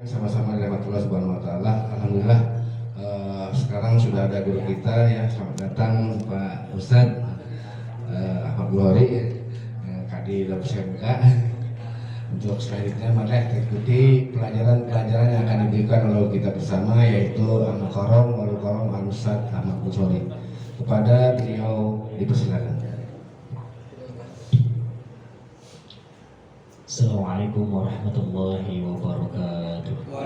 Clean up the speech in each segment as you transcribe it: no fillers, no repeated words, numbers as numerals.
Sama-sama rahmatullah subhanahu wa ta'ala. Alhamdulillah sekarang sudah ada guru kita ya. Selamat datang Pak Ustadz Ahmad Bukhari Kadi LPSMK. Untuk selanjutnya mari kita ikuti pelajaran-pelajaran yang akan diberikan oleh kita bersama, yaitu Al-Mukarram Wal-Mukarram Al-Ustadz Ahmad Bukhari. Kepada beliau dipersilakan. Assalamualaikum warahmatullahi wabarakatuh.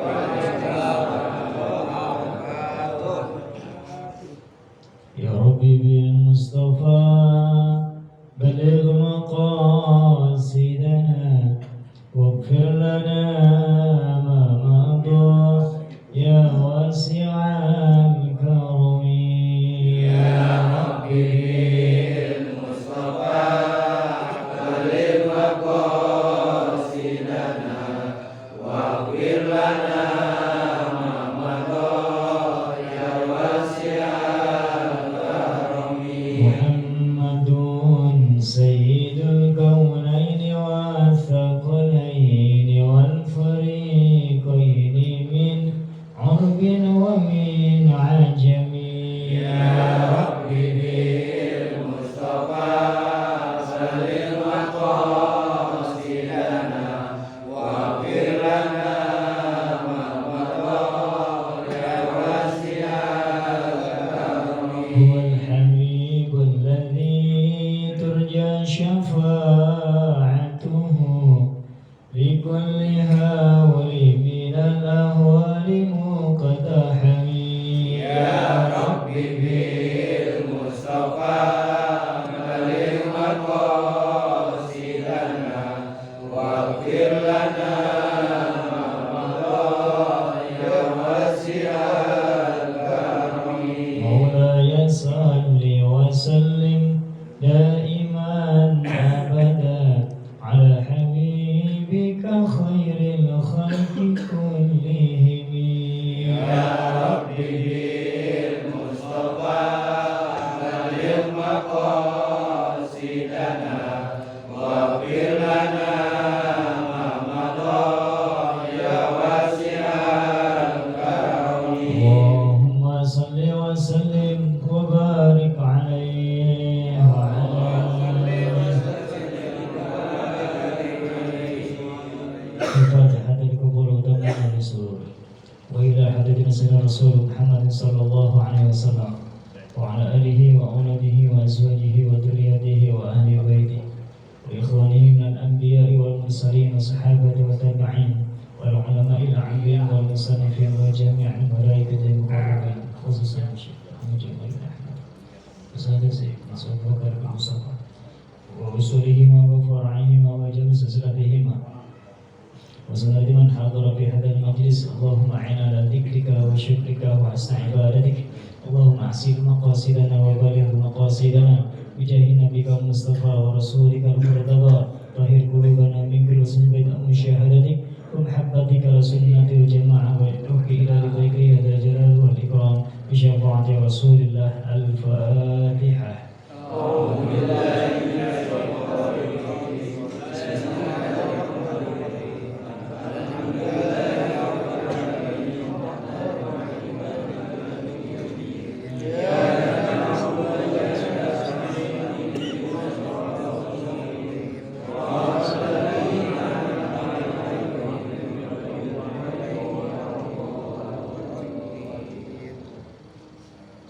Ya Rabbi bil Mustafa baligh maqasidana waghfir lana ma madha ya wasi'al karami ya Rabbi.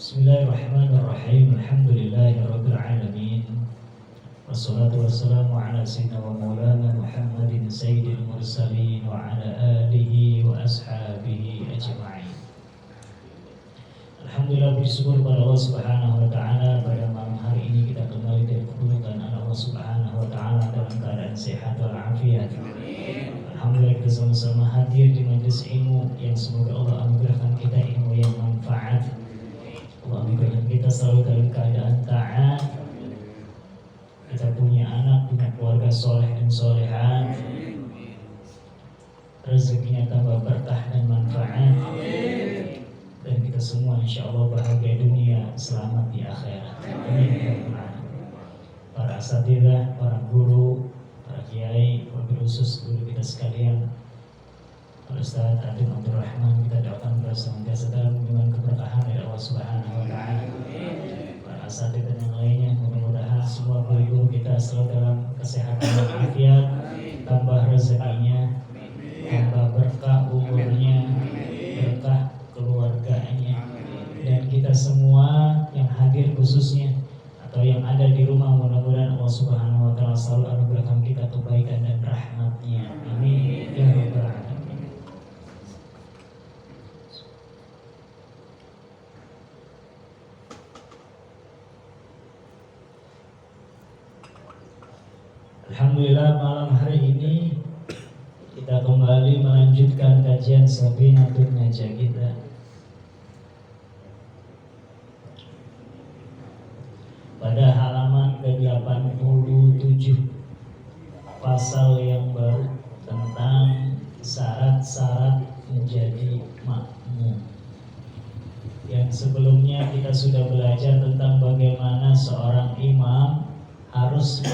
Bismillahirrahmanirrahim. Alhamdulillahirabbil alamin. Wassalatu wassalamu ala sayyidina wa maulana Muhammadin sayyidil mursalin wa ala alihi wa ashabihi ajma'in. Alhamdulillah, bersyukur kepada Allah Subhanahu wa taala pada malam hari ini kita kembali dari kebutuhan Allah Subhanahu wa taala dalam keadaan sehat walafiat. Alhamdulillah kita sama-sama hadir di majelis ilmu yang semoga Allah anugerahkan kita ilmu yang manfaat. Allah anugerahkan kita selalu dalam keadaan taat. Kita punya anak, punya keluarga soleh dan solehat. Rezekinya tambah berkah dan manfaat. Dan kita semua insya Allah bahagia dunia, selamat di akhirat. Amin. Para asatidzah, para guru, para kiai, wabil khusus guru kita sekalian, Ustaz Adim Abdul Rahman, kita doakan senantiasa dalam lindungan keberkahan dari Allah Subhanahu wa taala. Para asatidz dan yang lainnya, mudah-mudahan semua guru-guru kita selalu dalam kesehatan dan afiat, tambah rezekinya, tambah berkah umurnya, berkah keluarganya, dan kita semua yang hadir khususnya atau yang ada di rumah, mudah-mudahan Allah Subhanahu wa taala selalu anugerahkan kita kebaikan dan rahmat-Nya. Amin ya rabbal alamin. Alhamdulillah, malam hari ini kita kembali melanjutkan kajian Safinatul Najah kita. Pada halaman ke-87, pasal yang baru tentang syarat-syarat menjadi makmum. Yang sebelumnya kita sudah belajar tentang bagaimana seorang imam harus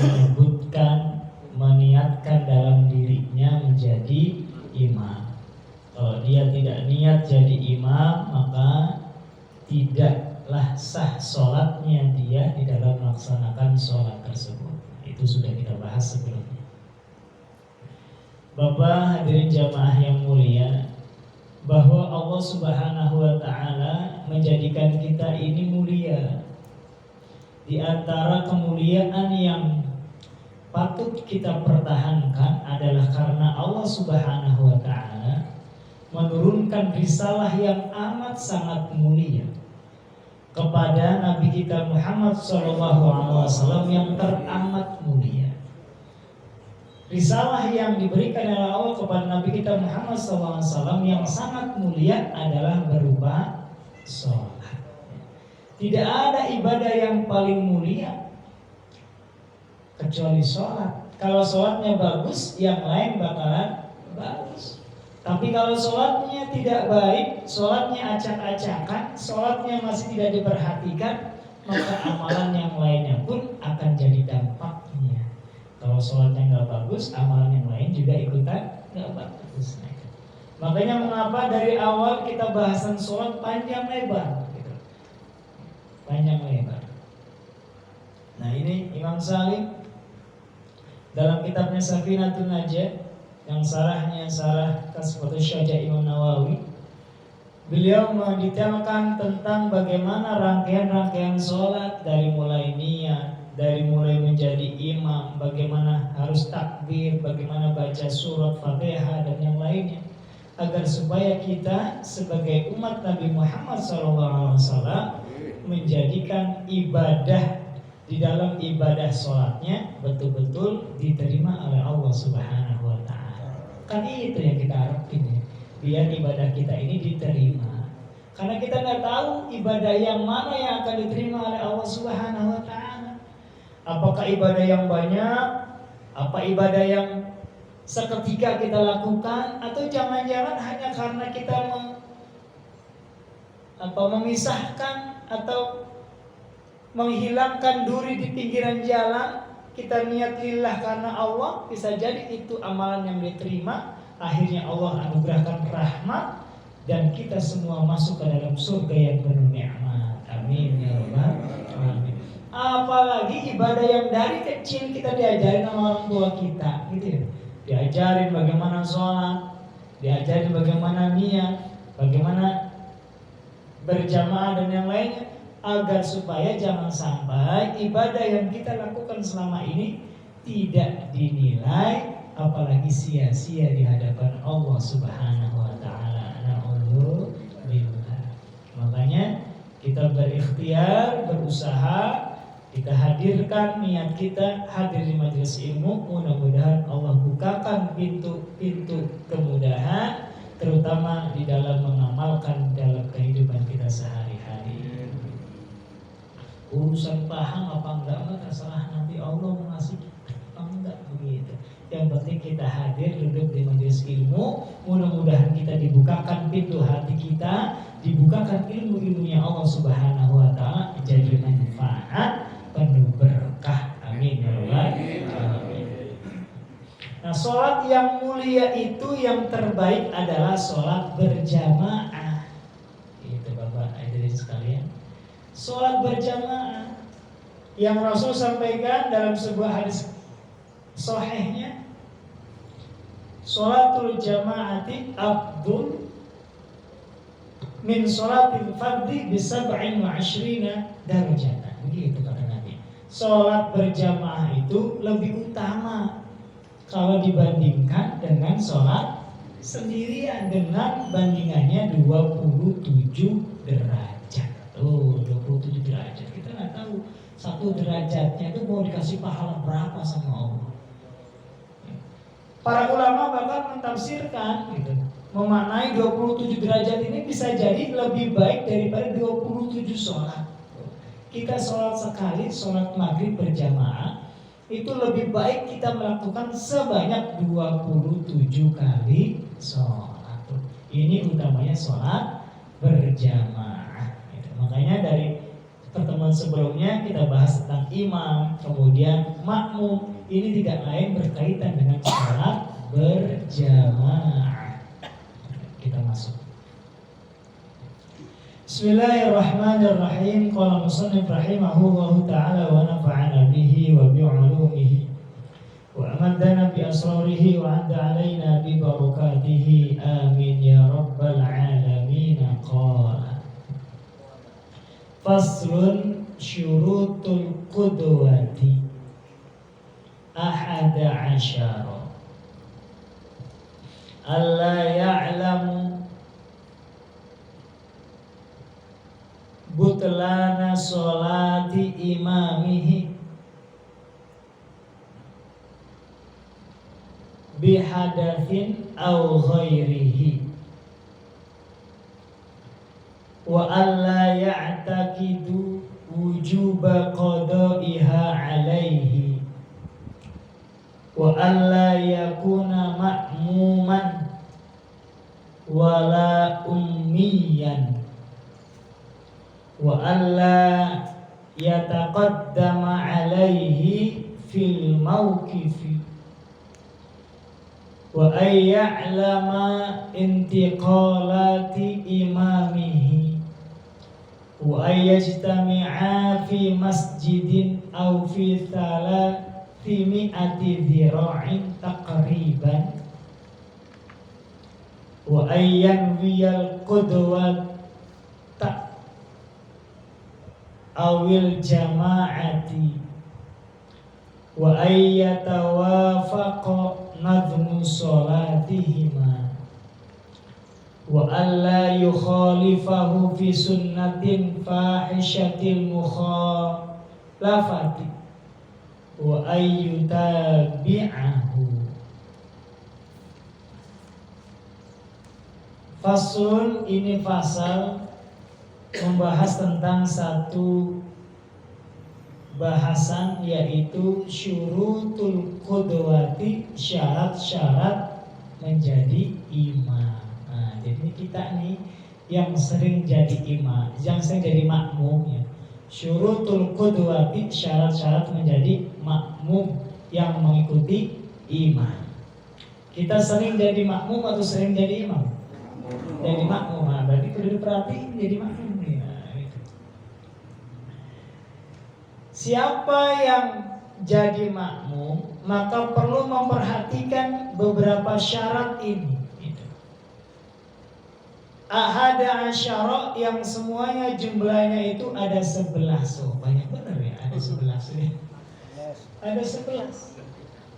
meniatkan dalam dirinya menjadi imam. Kalau dia tidak niat jadi imam, maka tidaklah sah sholatnya dia di dalam melaksanakan sholat tersebut. Itu sudah kita bahas sebelumnya. Bapak hadirin jamaah yang mulia, bahwa Allah Subhanahu wa taala menjadikan kita ini mulia. Di antara kemuliaan yang patut kita pertahankan adalah karena Allah Subhanahu wa taala menurunkan risalah yang amat sangat mulia kepada Nabi kita Muhammad SAW yang teramat mulia. Risalah yang diberikan oleh Allah kepada Nabi kita Muhammad SAW yang sangat mulia adalah berupa sholat. Tidak ada ibadah yang paling mulia kecuali sholat. Kalau sholatnya bagus, yang lain bakalan bagus. Tapi kalau sholatnya tidak baik, sholatnya acak-acakan, sholatnya masih tidak diperhatikan, maka amalan yang lainnya pun akan jadi dampaknya. Kalau sholatnya nggak bagus, amalan yang lain juga ikutan nggak bagus. Makanya mengapa dari awal kita bahasan sholat panjang lebar. Panjang lebar. Nah, ini Imam Salim dalam kitabnya Safinatul Najah yang sarahnya sarah Kasfatus Syajah Imam Nawawi, beliau mendetailkan tentang bagaimana rangkaian-rangkaian sholat, dari mulai niat, dari mulai menjadi imam, bagaimana harus takbir, bagaimana baca surat Fatihah dan yang lainnya, agar supaya kita sebagai umat Nabi Muhammad SAW menjadikan ibadah di dalam ibadah sholatnya betul-betul diterima oleh Allah Subhanahu wa taala. Kan itu yang kita harapin ya, biar ibadah kita ini diterima. Karena kita nggak tahu ibadah yang mana yang akan diterima oleh Allah Subhanahu wa taala. Apakah ibadah yang banyak, apa ibadah yang seketika kita lakukan, atau jangan-jangan hanya karena kita memisahkan atau menghilangkan duri di pinggiran jalan, kita niat lillah karena Allah, bisa jadi itu amalan yang diterima. Akhirnya Allah anugerahkan rahmat dan kita semua masuk ke dalam surga yang penuh nikmat. Amin ya rabbal alamin. Apalagi ibadah yang dari kecil kita diajarin sama orang tua kita, gitu ya. Diajarin bagaimana sholat, diajarin bagaimana niat, bagaimana berjamaah dan yang lainnya, agar supaya jangan sampai ibadah yang kita lakukan selama ini tidak dinilai, apalagi sia-sia di hadapan Allah Subhanahu wa taala. Na'udzubillah. Makanya kita berikhtiar, berusaha, kita hadirkan niat kita hadir di majelis ilmu. Mudah-mudahan Allah bukakan pintu-pintu kemudahan, terutama di dalam mengamalkan dalam kehidupan kita sehari-hari. Urusan paham apa enggak terserah nanti Allah mengasih apa enggak, begitu. Yang penting kita hadir duduk di majelis ilmu. Mudah-mudahan kita dibukakan pintu hati kita, dibukakan ilmu-ilmunya Allah Subhanahu wa taala, jadi manfaat penuh berkah. Amin ya rabbal alamin. Nah, sholat yang mulia itu yang terbaik adalah sholat berjamaah. Itu Bapak hadirin sekalian. Sholat berjamaah yang Rasul sampaikan dalam sebuah hadis sahihnya, sholatul jamaati afdul min sholatil fardhi bi 27 darajatan. Begitu kata Nabi. Sholat berjamaah itu lebih utama kalau dibandingkan dengan sholat sendirian, dengan bandingannya 27 derajat. Oh, 27 derajat. Kita nggak tahu satu derajatnya itu mau dikasih pahala berapa sama Allah. Para ulama bahkan mentafsirkan gitu, memaknai 27 derajat ini bisa jadi lebih baik daripada 27 sholat. Kita sholat sekali, sholat maghrib berjamaah, itu lebih baik kita melakukan sebanyak 27 kali sholat. Ini utamanya sholat berjamaah. Makanya dari pertemuan sebelumnya kita bahas tentang imam, kemudian makmum. Ini tidak lain berkaitan dengan sholat berjamaah. Kita masuk. Bismillahirrahmanirrahim. Qala musannif rahimahullahu ta'ala wa nafa'ana bihi wa bi'ulumihi wa amaddana bi asrarihi wa adda alaina bi barakatihi. Amin ya rabbal alamin. Qala faslun syurutul qudwati ahada asyara alla ya'lamu butlana sholati imamihi bihadathin aw ghairihi wa alla ya'taqidu wujuba qada'iha alaihi wa alla yakuna ma'muman wala ummiyan wa alla yataqaddama alaihi fil mawqifi wa ay ya'lama intiqalati imamihi wa ay yajtami'a fi masjidin aw fi thalathimi'ati dhira'in taqriban wa ay yanwiyal qudwata awil jama'ati wa ay yatawafaqa nadhmu sholatihima wa alla yukhalifahu fi sunnatin fahishatil mukhalafati wa ay yutabi'ahu. Faslun, ini fasal membahas tentang satu bahasan, yaitu syurutul qudwati, syarat-syarat menjadi imam. Nah, jadi kita nih yang sering jadi imam, yang sering jadi makmum ya. Syurutul qudwati, syarat-syarat menjadi makmum yang mengikuti imam. Kita sering jadi makmum atau sering jadi imam? Jadi makmum. Nah, berarti perlu diperhatiin jadi makmum. Siapa yang jadi makmum maka perlu memperhatikan beberapa syarat ini. Ahada asyara, yang semuanya jumlahnya itu ada 11. Oh, banyak benar ya, ada 11 ya. Ada 11.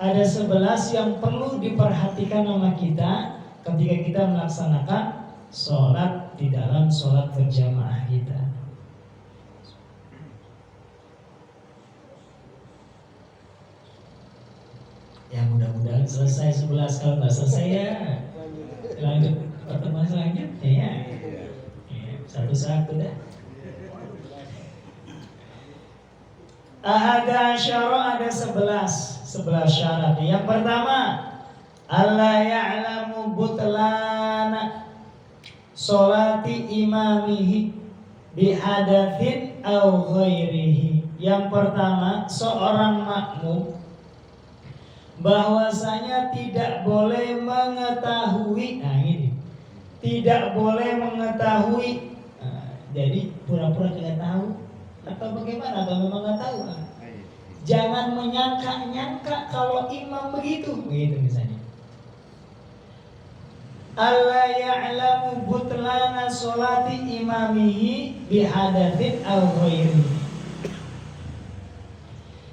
Ada 11 yang perlu diperhatikan sama kita ketika kita melaksanakan sholat di dalam sholat berjamaah kita. Ya mudah-mudahan selesai 11. Kalau nggak selesai ya lanjut pertemuan selanjutnya ya. Satu-satu dah. Ahada asyara, ada 11 syarat. Yang pertama, alla ya'lamu butlana sholati imamihi bihadathin aw ghairihi. Yang pertama, seorang makmum bahwasanya tidak boleh mengetahui. Nah ini, tidak boleh mengetahui. Jadi pura-pura tidak tahu atau bagaimana, atau memang nggak tahu. Jangan menyangka-nyangka kalau imam begitu misalnya. Alla ya'lamu butlana sholati imamihi bihadatsin aw ghairihi.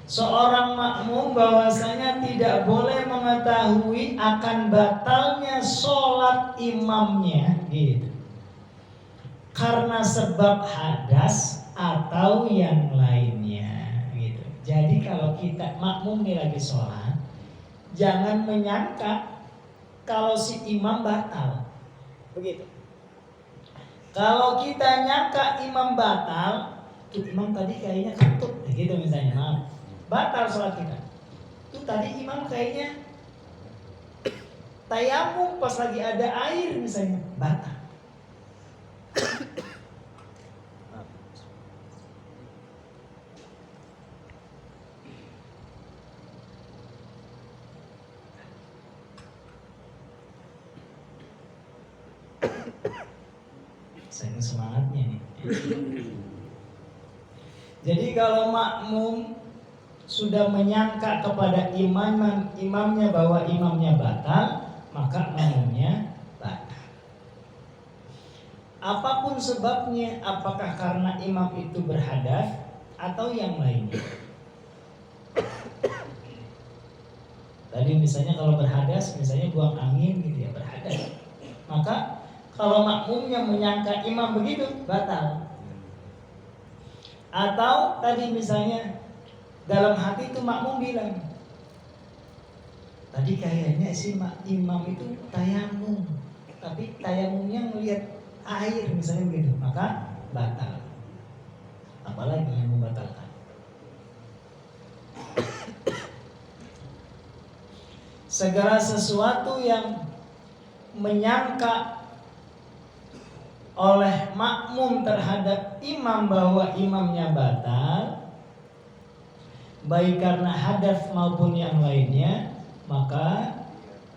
Seorang makmum bahwasanya tidak boleh mengetahui akan batalnya sholat imamnya gitu, karena sebab hadas atau yang lainnya gitu. Jadi kalau kita makmum nih lagi sholat, jangan menyangka kalau si imam batal begitu. Kalau kita nyangka imam batal, tuh imam tadi kayaknya kentut gitu misalnya, batal sholat kita. Tuh tadi imam kayaknya tayamum pas lagi ada air misalnya, batal. Saya semangatnya nih. Jadi kalau makmum sudah menyangka kepada imamnya bahwa imamnya batal, maka makmumnya batal. Apapun sebabnya, apakah karena imam itu berhadas atau yang lainnya. Tadi misalnya kalau berhadas, misalnya buang angin gitu ya, berhadas. Maka kalau makmumnya menyangka imam begitu, batal. Atau tadi misalnya dalam hati itu makmum bilang, tadi kayaknya si imam itu tayamum, tapi tayamumnya melihat air misalnya begitu, maka batal. Apalagi yang membatalkan. Segala sesuatu yang menyangka oleh makmum terhadap imam bahwa imamnya batal, baik karena hadas maupun yang lainnya, maka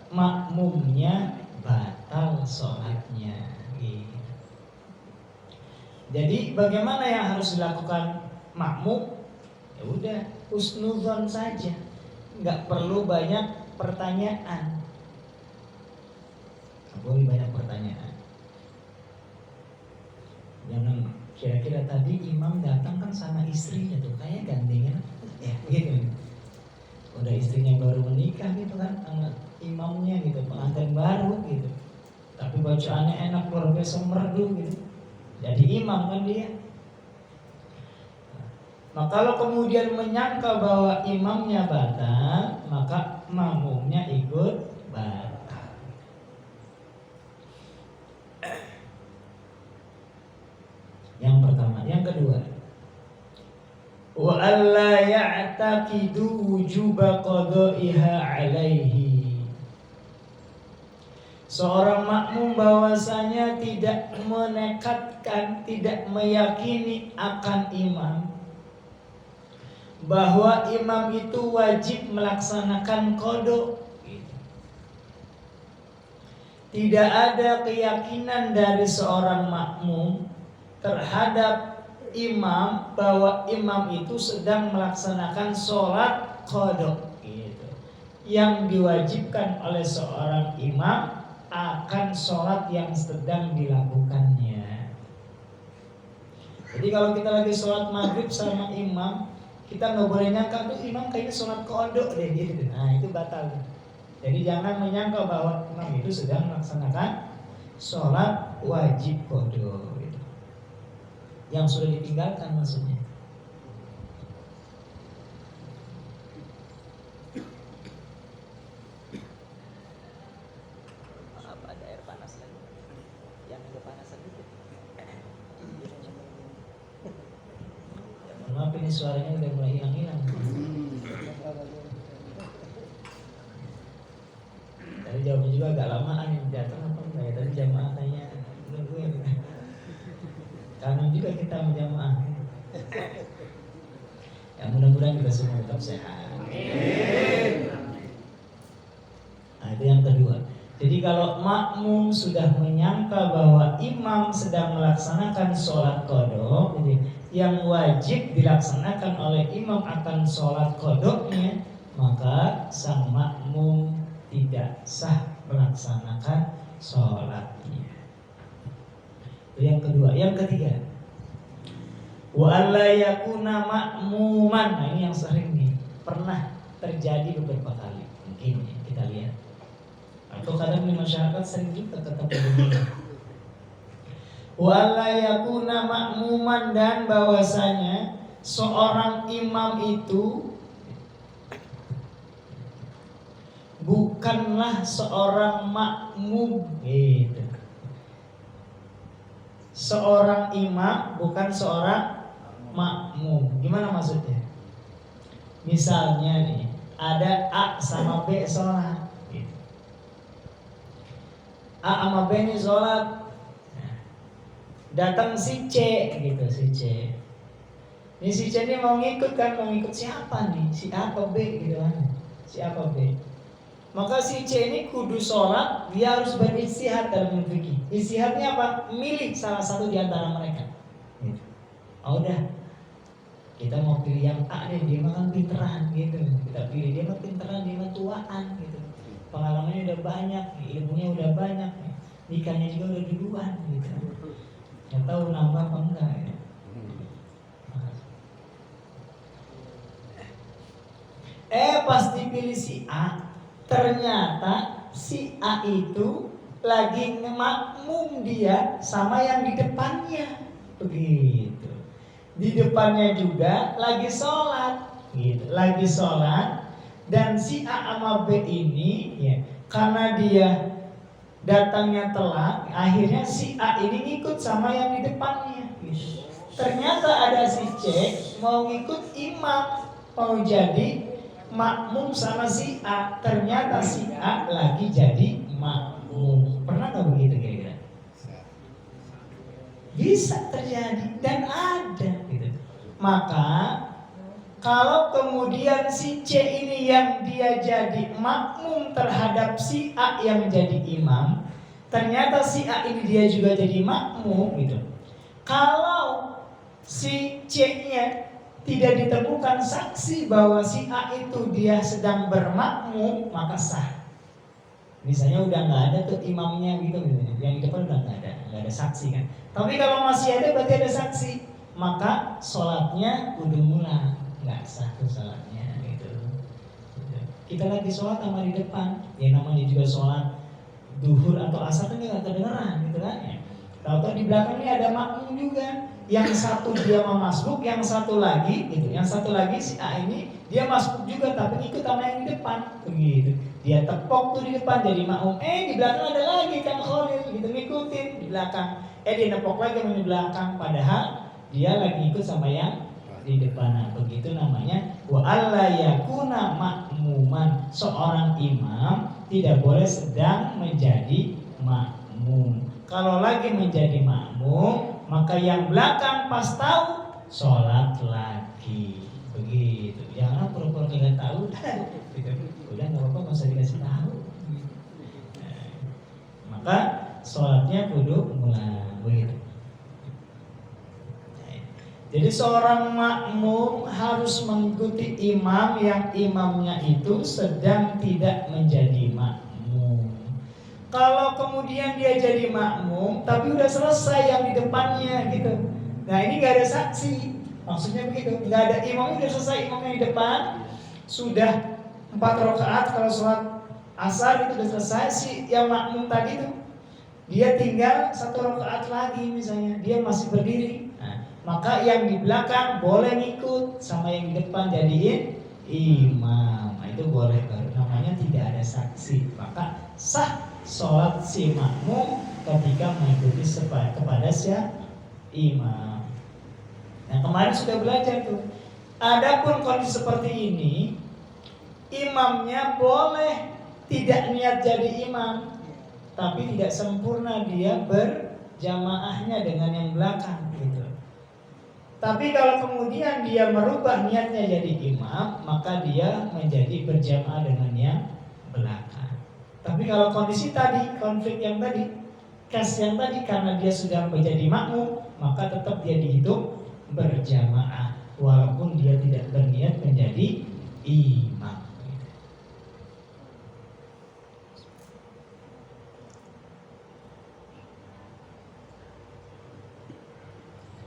makmumnya batal sholatnya. Jadi bagaimana yang harus dilakukan makmum? Ya udah, husnudzon saja, nggak perlu banyak pertanyaan. Nggak boleh banyak pertanyaan. Jangan kira-kira tadi imam datang kan sama istrinya tuh, kayak gandengan ya gitu. Udah istrinya baru menikah gitu kan, sama imamnya gitu, pengantin baru gitu. Tapi bacaannya enak luar biasa, merdu gitu. Jadi imam kan dia. Nah, kalau kemudian menyangka bahwa imamnya batal, maka makmumnya ikut batal. Yang pertama, yang kedua, wa alla ya'taqidu wujuba qada'iha 'alaihi. Seorang makmum bahwasanya tidak menekadkan, tidak meyakini akan imam bahwa imam itu wajib melaksanakan qada. Tidak ada keyakinan dari seorang makmum terhadap imam bahwa imam itu sedang melaksanakan sholat qada gitu. Yang diwajibkan oleh seorang imam akan sholat yang sedang dilakukannya. Jadi kalau kita lagi sholat maghrib sama imam, kita nggak boleh nyangka tuh imam kayaknya sholat qada deh gitu. Nah itu batal. Jadi jangan menyangka bahwa imam itu sedang melaksanakan sholat wajib qada yang sudah ditinggalkan maksudnya. Apa ada air panas lagi? Yang agak panasan dikit. Ya, maaf ini suaranya udah mulai hilang-hilang. Tadi jawabnya juga agak lamaan, yang datang apa enggak ya? Tadi jamaah tanya nungguin. Kangen juga kita menjamaah. Ya mudah-mudahan kita semua tetap sehat. Amin. itu yang kedua. Jadi kalau makmum sudah menyangka bahwa imam sedang melaksanakan sholat qodho, jadi yang wajib dilaksanakan oleh imam akan sholat qodhonya, maka sang makmum tidak sah melaksanakan sholatnya. Itu yang kedua. Yang ketiga, wa alla yakuna makmuman. Nah, ini yang sering nih pernah terjadi beberapa kali. Mungkin ya, kita lihat. Atau kadang di masyarakat sering juga ketemu begini. Wa alla yakuna makmuman, dan bahwasanya seorang imam itu bukanlah seorang makmum gitu. Seorang imam bukan seorang makmum. Gimana maksudnya? Misalnya nih, ada A sama B sholat gitu. A sama B ini sholat, datang si C gitu, si C. Ini si C ini mau ngikut kan, mau ngikut siapa nih? Si A apa B gitu kan? Si A apa B? Maka si C ini kudu sholat, dia harus beristihad dalam fikih. Istihadnya apa? Milih salah satu di antara mereka. Gitu. Oh udah, kita mau pilih yang A deh, dia makan pinteran gitu. Kita pilih dia mah pinteran, dia mah tuaan gitu. Pengalamannya udah banyak, ilmunya udah banyak, nikahnya juga udah duluan gitu. Nggak tahu nambah apa enggak ya. Pas dipilih si A, ternyata si A itu lagi ngemakmum dia sama yang di depannya, begitu. Di depannya juga lagi sholat, gitu. Lagi sholat, dan si A sama B ini ya, karena dia datangnya telat, akhirnya si A ini ngikut sama yang di depannya, gitu. Ternyata ada si C mau ngikut imam, mau jadi makmum sama si A, ternyata si A lagi jadi makmum. Pernah nggak begitu kira-kira? Bisa terjadi dan ada gitu. Maka kalau kemudian si C ini yang dia jadi makmum terhadap si A yang jadi imam, ternyata si A ini dia juga jadi makmum gitu. Kalau si C-nya tidak ditemukan saksi bahwa si A itu dia sedang bermakmum, maka sah. Misalnya udah nggak ada tuh imamnya gitu, yang di depan udah nggak ada saksi kan. Tapi kalau masih ada berarti ada saksi, maka sholatnya kudu ngulang, nggak sah tuh sholatnya gitu. Kita lagi sholat sama di depan, ya namanya juga sholat duhur atau asar kan nggak kedengeran gitu kan ya. Tahu-tahu di belakang ini ada makmum juga. Yang satu dia mau masuk, yang satu lagi gitu. Yang satu lagi si A ini dia masuk juga tapi ikut sama yang di depan, begitu. Dia tepok tuh di depan jadi makmum. Di belakang ada lagi Kang Khalil gitu, ngikutin di belakang. Dia nepok lagi sama di belakang, padahal dia lagi ikut sama yang di depan. Nah, begitu namanya wa alla yakuna makmuman. Seorang imam tidak boleh sedang menjadi makmum. Kalau lagi menjadi makmum, maka yang belakang pas tahu sholat lagi, begitu. Jangan pura-pura nggak tahu, udah nggak apa-apa, nggak usah dikasih tahu. Maka sholatnya kudu mulai, begitu. Jadi seorang makmum harus mengikuti imam yang imamnya itu sedang tidak menjadi makmum. Kalau kemudian dia jadi makmum, tapi udah selesai yang di depannya gitu. Nah ini gak ada saksi, maksudnya begitu. Gak ada imam, udah selesai imamnya di depan, sudah 4 rakaat kalau sholat asar itu udah selesai. Si yang makmum tadi tuh, dia tinggal 1 rakaat lagi misalnya, dia masih berdiri. Nah, maka yang di belakang boleh ngikut sama yang di depan jadiin imam. Nah, itu boleh, baru namanya tidak ada saksi, maka sah sholat si makmum ketika mengikuti kepada si imam. Nah kemarin sudah belajar tuh. Adapun kondisi seperti ini, imamnya boleh tidak niat jadi imam, tapi tidak sempurna dia berjamaahnya dengan yang belakang gitu. Tapi kalau kemudian dia merubah niatnya jadi imam, maka dia menjadi berjamaah dengan yang belakang. Tapi kalau kondisi tadi, konflik yang tadi, kas yang tadi, karena dia sudah menjadi makmum, maka tetap dia dihitung berjamaah walaupun dia tidak berniat menjadi imam.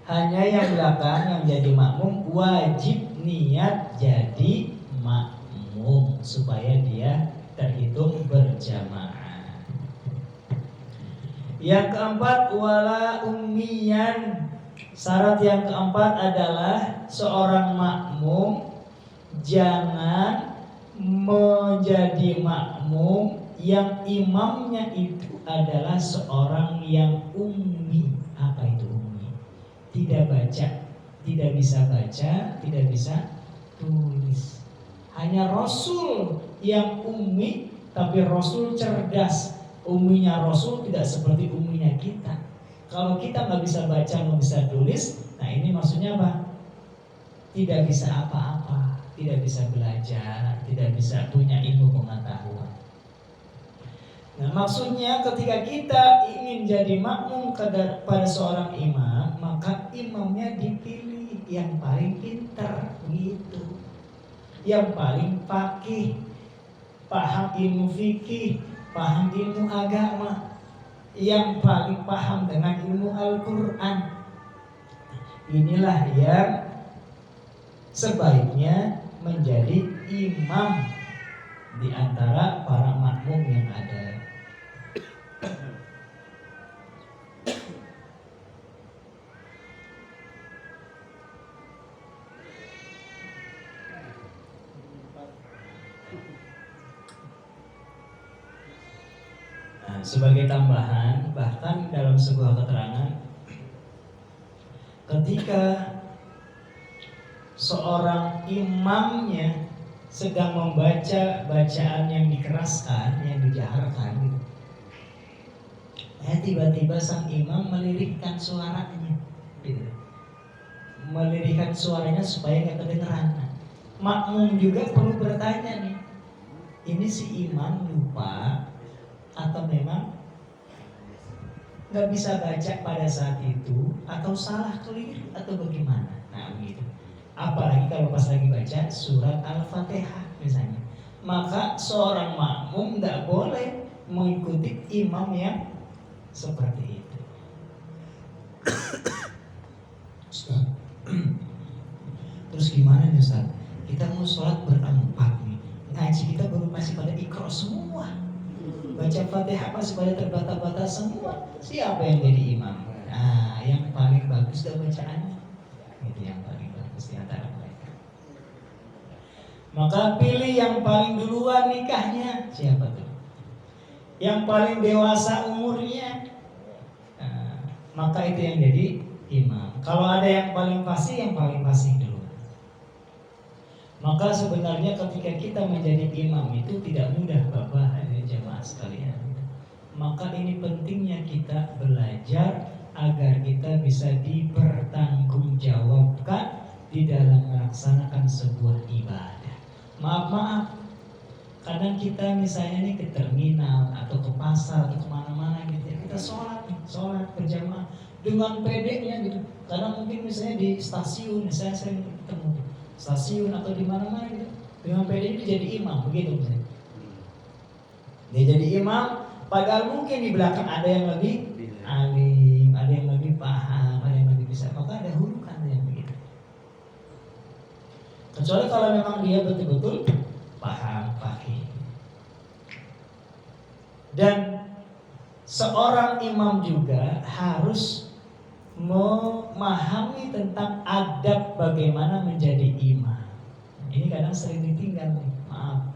Hanya yang belakang yang jadi makmum wajib niat jadi makmum supaya dia terhitung berjamaah. Yang keempat, wala ummiyan. Syarat yang keempat adalah seorang makmum jangan menjadi makmum yang imamnya itu adalah seorang yang ummi. Apa itu ummi? Tidak baca, tidak bisa baca, tidak bisa tulis. Hanya Rasul yang ummi, tapi Rasul cerdas. Umminya Rasul tidak seperti umminya kita. Kalau kita nggak bisa baca, nggak bisa tulis, nah ini maksudnya apa? Tidak bisa apa-apa, tidak bisa belajar, tidak bisa punya ilmu pengetahuan. Nah maksudnya ketika kita ingin jadi makmum pada seorang imam, maka imamnya dipilih yang paling pintar gitu, yang paling faqih, paham ilmu fikih, paham ilmu agama, yang paling paham dengan ilmu Al-Quran. Inilah yang sebaiknya menjadi imam di antara para makmum yang ada. Sebagai tambahan, bahkan dalam sebuah keterangan, ketika seorang imamnya sedang membaca bacaan yang dikeraskan, yang dijaharkan, tiba-tiba sang imam melirikkan suaranya, gitu. Melirikkan suaranya supaya nggak kedengeran. Makmum juga perlu bertanya nih, ini si imam lupa atau memang nggak bisa baca pada saat itu, atau salah keliru atau bagaimana? Nah begitu. Apalagi kalau pas lagi baca surat Al-Fatihah misalnya, maka seorang makmum nggak boleh mengikuti imam yang seperti itu. Ustaz, terus gimana nih Ustaz? Kita mau sholat berempat nih, ngaji kita baru masih pada Iqra semua, baca Fatihah masih pada terbata-bata semua. Siapa yang jadi imam? Nah, yang paling bagus dah bacaannya, itu yang paling bagus di antara mereka. Maka pilih yang paling duluan nikahnya. Siapa tuh? Yang paling dewasa umurnya. Nah, maka itu yang jadi imam. Kalau ada yang paling fasih, yang paling fasih dulu. Maka sebenarnya ketika kita menjadi imam itu tidak mudah, Bapak hadirin jemaah sekalian. Maka ini pentingnya kita belajar agar kita bisa dipertanggungjawabkan di dalam melaksanakan sebuah ibadah. Maaf, kadang kita misalnya nih ke terminal atau ke pasar atau kemana-mana gitu ya, kita sholat berjamaah dengan pedenya gitu. Karena mungkin misalnya di stasiun, saya sering ketemu stasiun atau di mana-mana gitu, dengan PD itu jadi imam begitu misalnya. Dia jadi imam, padahal mungkin di belakang ada yang lebih alim, ada yang lebih paham, ada yang lebih bisa, maka dahulukan yang begitu. Kecuali kalau memang dia betul-betul paham, faqih. Dan seorang imam juga harus memahami tentang adab bagaimana menjadi imam. Ini kadang sering ditinggal nih, maaf.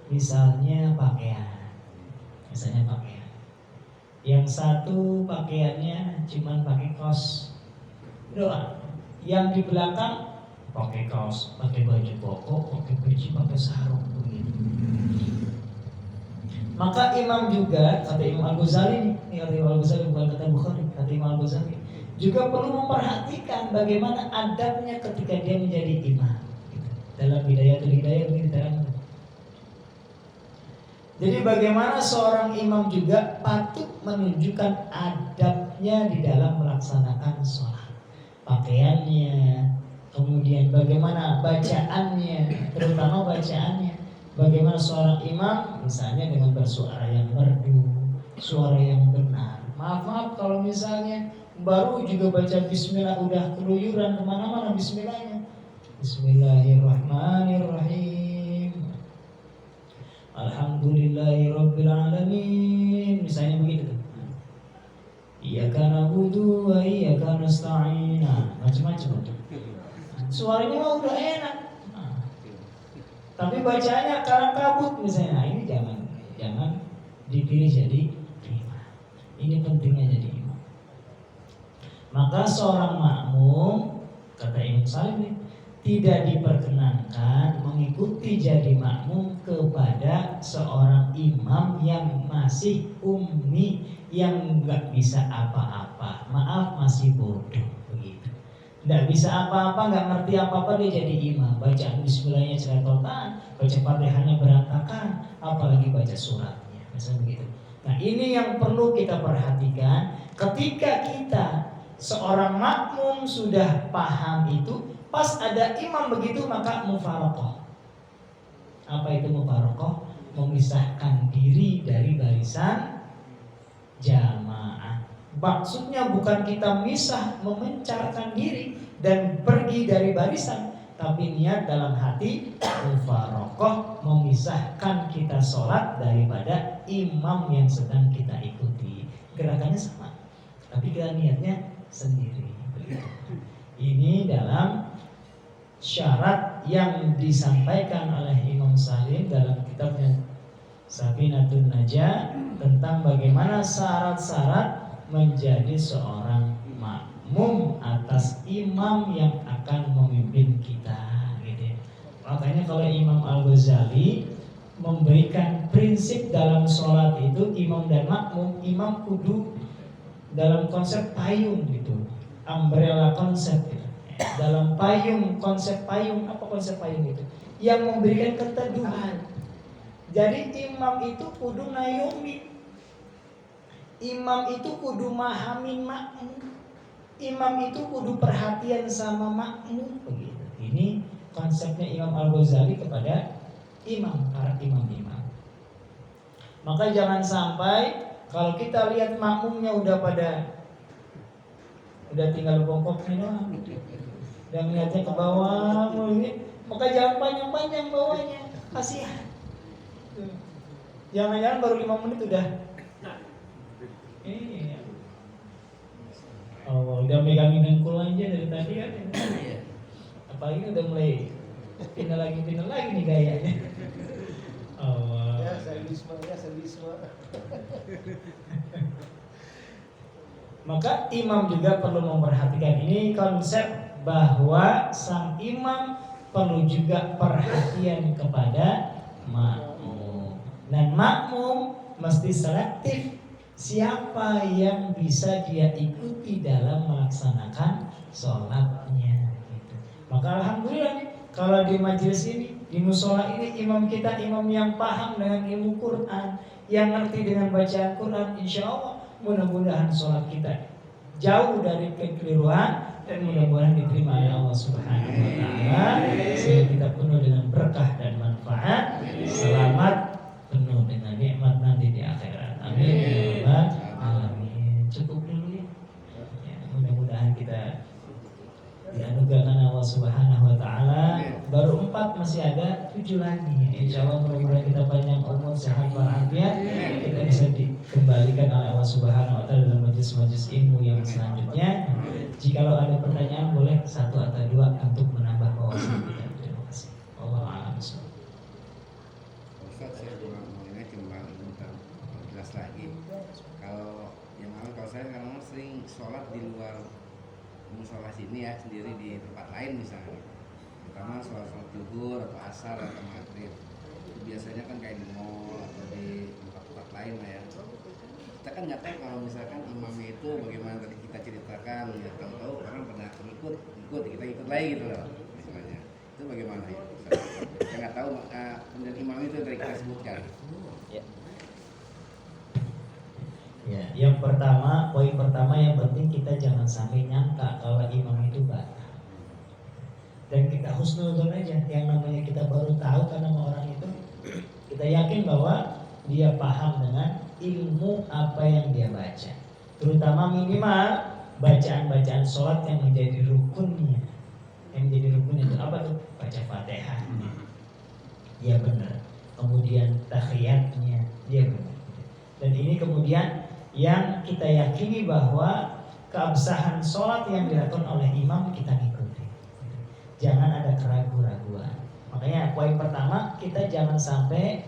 Misalnya pakaian. Yang satu pakaiannya cuma pakai kaos doang. Yang di belakang pakai kaos, pakai baju koko, pakai peci, pakai sarung begitu. Maka imam juga, kata Imam Al-Ghazali, ini kata Imam Al-Ghazali bukan kata Bukhari, kata Imam Al-Ghazali, juga perlu memperhatikan bagaimana adabnya ketika dia menjadi imam. Dalam Bidayatul Hidayah ini diterangkan. Jadi bagaimana seorang imam juga patut menunjukkan adabnya di dalam melaksanakan sholat, pakaiannya, kemudian bagaimana bacaannya, terutama bacaannya. Bagaimana seorang imam misalnya dengan bersuara yang merdu, suara yang benar. Maaf kalau misalnya baru juga baca bismillah udah keluyuran kemana-mana bismillahnya. Bismillahirrahmanirrahim. Alhamdulillahirabbil alamin. Misalnya begitu. Iyyaka na'budu wa iyyaka nasta'in. Macam-macam. Suaranya mah udah enak. Tapi bacanya kalang kabut misalnya. Nah, ini jangan dipilih jadi imam. Ini pentingnya jadi imam. Maka seorang makmum, kata Imam Salim, tidak diperkenankan mengikuti jadi makmum kepada seorang imam yang masih ummi, yang nggak bisa apa-apa. Maaf, masih bodoh begitu. Nggak bisa apa-apa, nggak ngerti apa-apa, dia jadi imam. Bacaan bismillahnya ceretotan, baca fatihahnya berantakan, apalagi baca suratnya, misalnya begitu. Nah, ini yang perlu kita perhatikan. Ketika kita seorang makmum sudah paham itu, pas ada imam begitu, maka mufaraqah. Apa itu mufaraqah? Memisahkan diri dari barisan jamaah. Maksudnya bukan kita misah, memencarkan diri dan pergi dari barisan, tapi niat dalam hati mufaraqah, memisahkan kita sholat daripada imam yang sedang kita ikuti. Gerakannya sama, tapi kita niatnya sendiri. Ini dalam syarat yang disampaikan oleh Imam Salim dalam kitabnya Safinatun Najah tentang bagaimana syarat-syarat menjadi seorang makmum atas imam yang akan memimpin kita, gitu ya. Makanya kalau Imam Al-Ghazali memberikan prinsip dalam sholat itu imam dan makmum, imam kudu dalam konsep payung gitu, umbrella konsep gitu. Dalam payung, konsep payung, apa konsep payung itu? Yang memberikan keteduhan. Jadi imam itu kudu ngayomi, imam itu kudu mahamin makmum, imam itu kudu perhatian sama makmum begitu. Ini konsepnya Imam Al-Ghazali kepada imam, para imam-imam. Maka jangan sampai kalau kita lihat makmumnya udah tinggal bongkoknya doang, dan ngeliatnya ke bawah ini, maka jangan panjang-panjang bawahnya, kasihan. Jangan-jangan baru 5 menit udah udah megangin dengkul aja dari tadi kan. Apalagi udah mulai pindah lagi nih gayanya. Sadisme. Maka imam juga perlu memperhatikan ini konsep bahwa sang imam perlu juga perhatian kepada makmum, dan makmum mesti selektif siapa yang bisa dia ikuti dalam melaksanakan sholatnya gitu. Maka alhamdulillah nih, kalau di majelis ini, di musola ini, imam kita imam yang paham dengan ilmu Quran, yang ngerti dengan bacaan Quran, insya Allah mudah-mudahan sholat kita jauh dari kekeliruan dan mudah-mudahan diterima oleh Allah Subhanahu wa taala, sehingga kita penuh dengan berkah dan manfaat, selamat penuh dengan nikmat nanti di akhirat. Amin ya rabbal alamin. Cukup dulu ya. Mudah-mudahan kita dianugerahkan Allah Subhanahu wa taala. Baru 4, masih ada 7 lagi. Insyaallah mudah-mudahan kita panjang umur, sehat walafiat, kita bisa dikembalikan oleh Allah Subhanahu wa taala dalam majelis-majelis ilmu yang selanjutnya. Jikalau ada pertanyaan boleh 1 atau 2 untuk menambah wawasan kita. Terima kasih. Wallahu a'lam bishawab. Ustaz, saya cuma jelas lagi. Kalau saya kadang sering sholat di luar musola sini ya, sendiri di tempat lain misalnya, terutama sholat zuhur atau asar atau maghrib. Biasanya kan kayak di mall atau di tempat-tempat lain lah ya. Kita kan nggak tahu kalau misalkan imamnya itu bagaimana tadi kita ceritakan, ya tahu-tahu orang pernah ikut kita ikut lagi gitu loh misalnya. Itu bagaimana ya? Saya nggak tahu kemudian imam itu tadi kita sebutkan. Ya, yang pertama, poin pertama yang penting kita jangan sampai nyangka kalau imam itu batal. Dan kita husnuzon aja, yang namanya kita baru tahu karena orang itu kita yakin bahwa dia paham dengan ilmu apa yang dia baca. Terutama minimal bacaan-bacaan sholat yang menjadi rukunnya. Yang menjadi rukunnya itu apa tuh? Baca Fatihah. Dia benar. Kemudian tahiyatnya dia benar. Dan ini kemudian yang kita yakini bahwa keabsahan sholat yang dilakukan oleh imam kita ikuti. Jangan ada keraguan-raguan. Makanya poin pertama, kita jangan sampai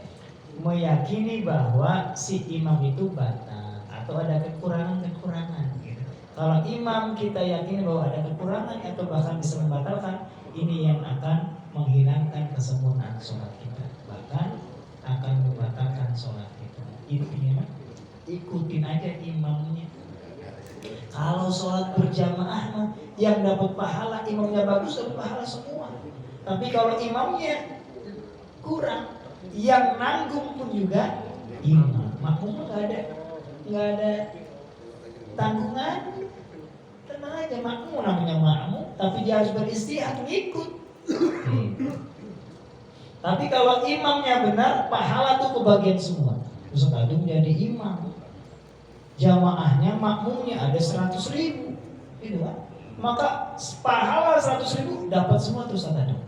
meyakini bahwa si imam itu batal atau ada kekurangan-kekurangan gitu. Kalau imam kita yakini bahwa ada kekurangan atau bahkan bisa membatalkan, ini yang akan menghilangkan kesempurnaan sholat kita, bahkan akan membatalkan sholat kita. Intinya ikutin aja imamnya. Kalau sholat berjamaah yang dapat pahala imamnya bagus, dapat pahala semua. Tapi kalau imamnya kurang, yang nanggung pun juga imam. Makmum nggak ada tanggungan. Tenang aja, makmum namanya makmum, tapi dia harus beristihad ngikut. Tapi kalau imamnya benar, pahala tuh kebagian semua. Terus kadung jadi imam, jamaahnya makmumnya ada 100.000, gitu kan? Maka pahala 100.000 dapat semua terus kadung.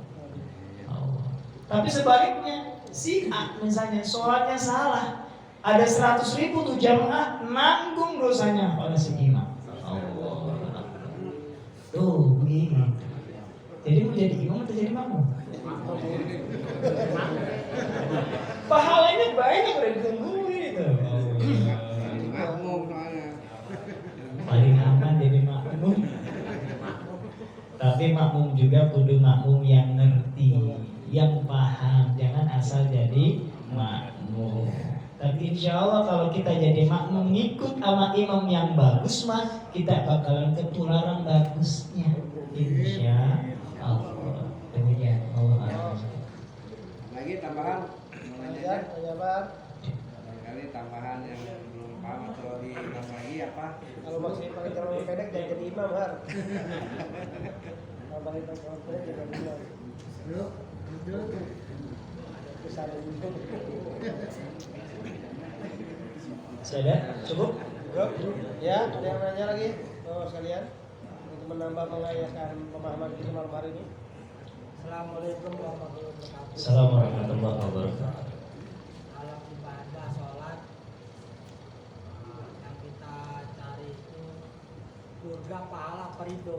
Tapi sebaliknya, si A misalnya sholatnya salah, ada 100.000 tuh jamaah nanggung dosanya oleh si imam. Tuh begini. Jadi mau jadi imam atau jadi makmum? Pahalanya banyak udah ditungguin itu. Makmum soalnya. Paling aman jadi makmum. Tapi makmum juga kudu makmum yang ngerti, yang paham, jangan asal jadi makmum. Tapi insya Allah kalau kita jadi makmum ngikut sama imam yang bagus mah, kita bakalan ketularan bagusnya. Insya Allah. Demikian Allah. Lagi tambahan, mau nanya aja. Barangkali tambahan yang belum paham atau diulang lagi apa? Kalau masih paling terlalu pendek jangan jadi imam, Har. Kalau paling terlalu pendek jangan jadi imam. Sudah cukup? Ya, ada yang nanya lagi? Oh, sekalian untuk menambah mengayahkan pemahaman kita malam hari ini. Assalamualaikum warahmatullahi wabarakatuh. Assalamualaikum warahmatullahi wabarakatuh. Kalau ibadah sholat yang kita cari itu surga, pahala, perido.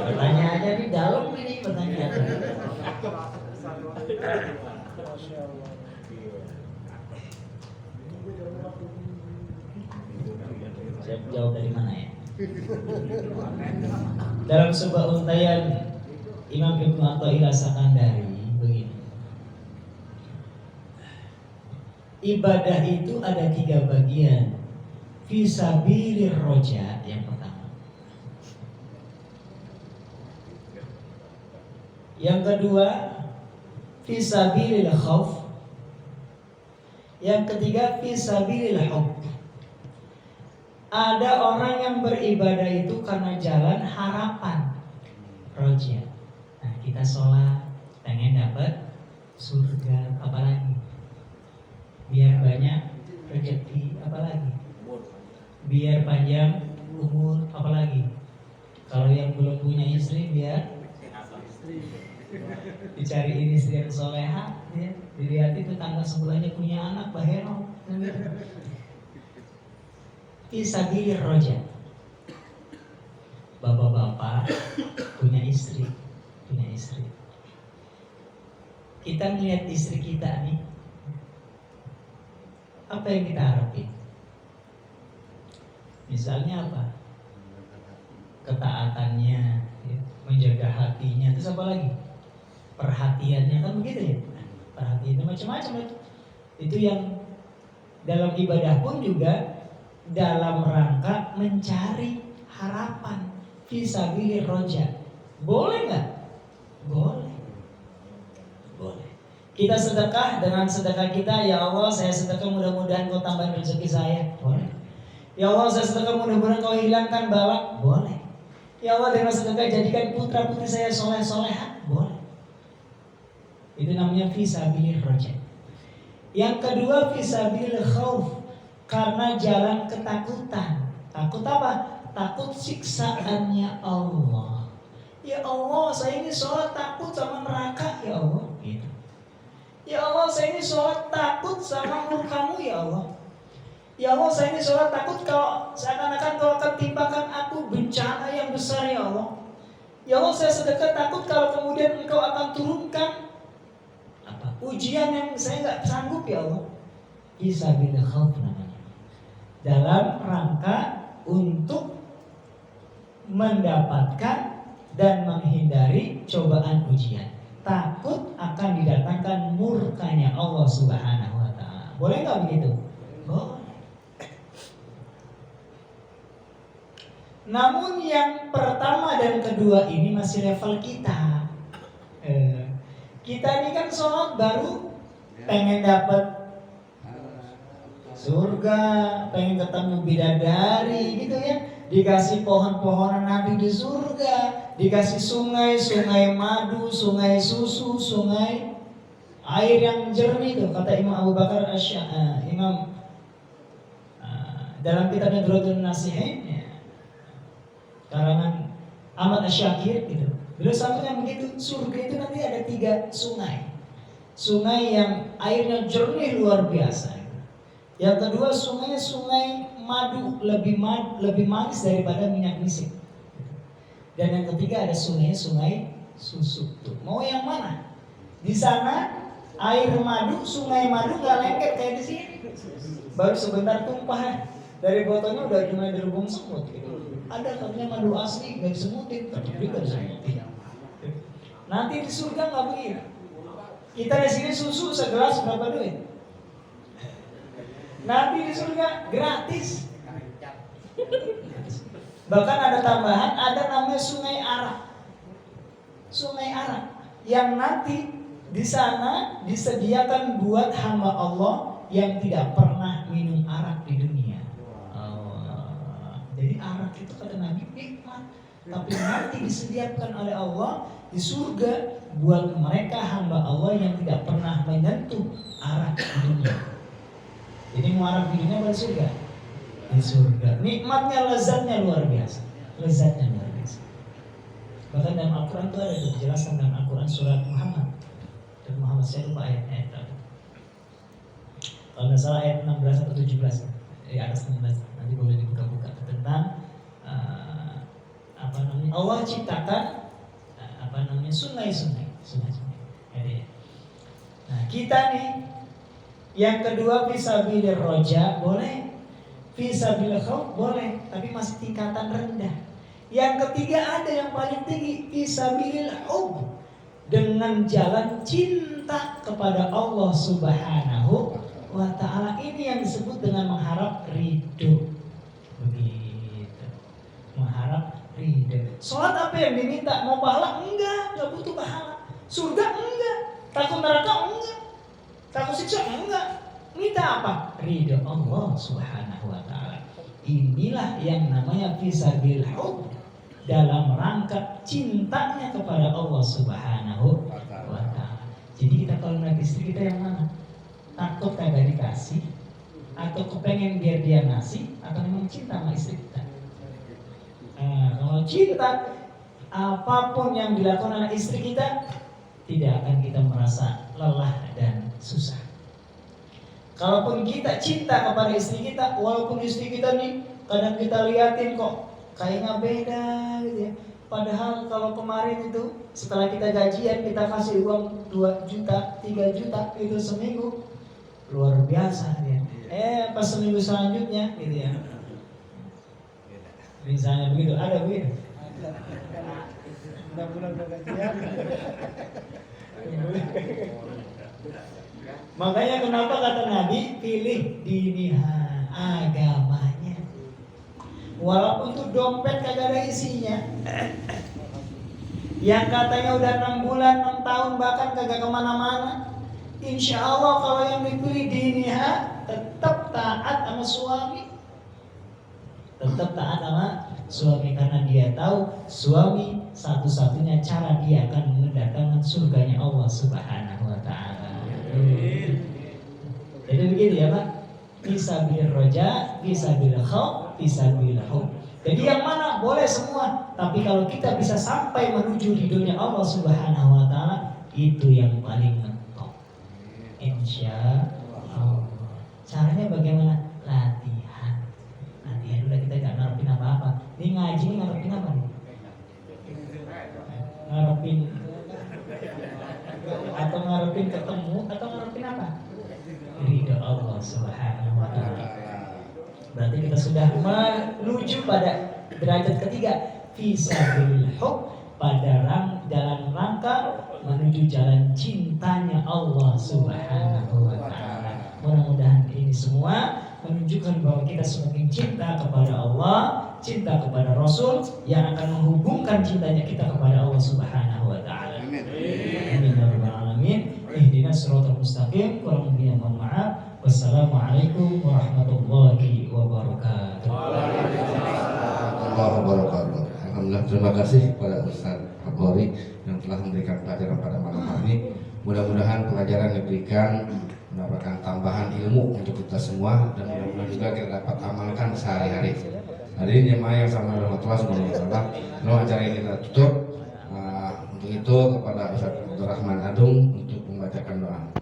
Pertanyaannya di dalam ini pertanyaan. Masya Allah. Saya jawab dari mana ya? Dalam sebuah untaian Imam Ibnu Athaillah Sakandari begini. Ibadah itu ada 3 bagian. Fisabilir roja yang pertama. Yang kedua, fisabilil khauf. Yang ketiga, fisabilil hub. Ada orang yang beribadah itu karena jalan harapan, roja. Nah, kita sholat pengen dapat surga, apalagi biar banyak rezeki, apalagi biar panjang umur, apalagi kalau yang belum punya istri biar dicariin istri yang soleha, ya. Dilihat itu tangga sebelahnya punya anak, baheno. Fisabilir roja. Bapak-bapak punya istri. Kita melihat istri kita nih, apa yang kita harapin? Misalnya apa? Ketaatannya, ya, menjaga hatinya, terus apa lagi? Perhatiannya, kan begitu ya? Perhatiannya macam-macam itu. Itu yang dalam ibadah pun juga dalam rangka mencari harapan. Fisabilir roja. Boleh nggak? Boleh. Kita sedekah dengan sedekah kita, ya Allah saya sedekah mudah-mudahan kau tambahin rezeki saya. Boleh. Ya Allah saya sedekah mudah-mudahan kau hilangkan balak. Boleh. Ya Allah dengan sedekah jadikan putra-putri saya soleh-soleha. Boleh. Itu namanya fisabilir roja. Yang kedua fisabilil khauf, karena jalan ketakutan. Takut apa? Takut siksaannya Allah. Ya Allah saya ini sholat takut sama neraka ya Allah. Gitu. Ya Allah saya ini sholat takut sama murkamu ya Allah. Ya Allah saya ini sholat takut kalau seakan-akan kau akan timpakan aku bencana yang besar ya Allah. Ya Allah saya sedekah takut kalau kemudian engkau akan turunkan ujian yang saya nggak sanggup ya Allah. Fisabilil khauf namanya. Dalam rangka untuk mendapatkan dan menghindari cobaan ujian. Takut akan didatangkan murkanya Allah Subhanahu wa ta'ala. Boleh nggak begitu? Boleh. Namun yang pertama dan kedua ini masih level kita. Kita ini kan sholat baru pengen dapat surga, pengen ketemu bidadari gitu ya. Dikasih pohon-pohonan Nabi di surga, dikasih sungai madu, sungai susu, sungai air yang jernih itu kata Imam Abu Bakar Imam dalam kitabnya Duratun Nasihin ya, karangan Ahmad Asyakir gitu. Beliau sampaikan begitu, surga itu nanti ada 3 sungai. Sungai yang airnya jernih luar biasa. Yang kedua sungai madu, lebih manis daripada minyak misik. Dan yang ketiga ada sungai susu. Tuh, mau yang mana? Di sana air madu, sungai madu gak lengket kayak di sini. Baru sebentar tumpah dari botolnya udah cuma dirubung semut. Gitu. Ada katanya madu asli gak disemutin, tapi gak disemutin. Nanti di surga nggak begitu. Kita di sini susu segelas berapa duit? Nanti di surga gratis. Bahkan ada tambahan, ada namanya sungai arak. Sungai arak yang nanti di sana disediakan buat hamba Allah yang tidak pernah minum arak di dunia. Jadi arak itu kata Nabi nikmat, tapi nanti disediakan oleh Allah di surga buat mereka hamba Allah yang tidak pernah menyentuh arak di dunia. Jadi mau arak di dunia pada surga? Di surga. Nikmatnya, lezatnya luar biasa. Lezatnya luar biasa. Bahkan dalam Al-Quran itu ada dijelaskan dalam Al-Quran surat Muhammad. Dan Muhammad saya lupa ayat-ayat tadi. Kalau nggak salah ayat 16 atau 17 di atas 16 nanti boleh dibuka-buka tentang Allah ciptakan sungai-sungai. Nah kita nih yang kedua fisabilir roja boleh, fisabilil khauf boleh, tapi masih tingkatan rendah. Yang ketiga ada yang paling tinggi, fisabilil hub, dengan jalan cinta kepada Allah Subhanahu wa ta'ala. Ini yang disebut dengan mengharap ridho. Begitu, mengharap ridho. Sholat apa yang diminta? Mau pahala? Enggak butuh pahala. Surga? Enggak. Takut neraka? Enggak. Takut siksa? Enggak. Minta apa? Ridho Allah Subhanahu wa ta'ala. Inilah yang namanya fisabilil hub, dalam rangka cintanya kepada Allah Subhanahu wa ta'ala. Jadi kita kalau melihat istri kita yang mana? Takut kagak dikasih, atau kepengen biar dia ngasih, atau memang cinta sama istri kita? Nah, kalau cinta, apapun yang dilakukan oleh istri kita tidak akan kita merasa lelah dan susah. Kalaupun kita cinta kepada istri kita, walaupun istri kita nih kadang kita liatin kok kayaknya beda gitu ya. Padahal kalau kemarin itu setelah kita gajian kita kasih uang 2 juta, 3 juta itu seminggu, luar biasa ya. Pas seminggu selanjutnya gitu ya. Misalnya begitu, ada begitu. Udah bulan gajian. Makanya kenapa kata Nabi pilih diniha, agamanya. Walaupun tuh dompet kagak ada isinya, yang katanya udah 6 bulan, 6 tahun bahkan kagak kemana-mana, Insya Allah kalau yang dipilih diniha tetap taat sama suami, tetap taat sama suami karena dia tahu suami satu-satunya cara dia akan mendatangkan surganya Allah Subhanahu wa taala. Jadi begini ya Pak, fisabilir roja, fisabilil khauf, fisabilil hub. Jadi yang mana boleh semua, tapi kalau kita bisa sampai menuju ridhonya Allah Subhanahu wa taala, itu yang paling mentok. Insya Allah. Caranya bagaimana? Latihan. Latihan udah, kita gak ngarepin apa-apa. Ini ngaji ini ngarepin apa nih? Ngarepin atau ngarepin ketemu atau ngarepin apa? Ridho Allah Subhanahu wa taala. Berarti kita sudah menuju pada derajat ketiga, fisabilil hub, pada jalan rangka menuju jalan cintanya Allah Subhanahu wa taala. Mudah-mudahan ini semua menunjukkan bahwa kita semakin cinta kepada Allah, cinta kepada Rasul, yang akan menghubungkan cintanya kita kepada Allah Subhanahu wa taala. Amin ya rabbal alamin. Ihdinas siratal mustaqim. Kurang lebihnya mohon maaf. Wassalamualaikum warahmatullahi wabarakatuh. Allahu wabarakatuh. Alhamdulillah, terima kasih kepada Ustaz Abdul yang telah memberikan pelajaran pada malam hari ini. Mudah-mudahan pelajaran yang diberikan mendapatkan tambahan ilmu untuk kita semua, dan mudah-mudahan juga kita dapat amalkan sehari-hari. Hadirin jemaah yang sama warahmatullahi wabarakatuh. Lalu acara ini kita tutup. Untuk itu kepada Ustaz Abdul Rahman Adung untuk membacakan doa.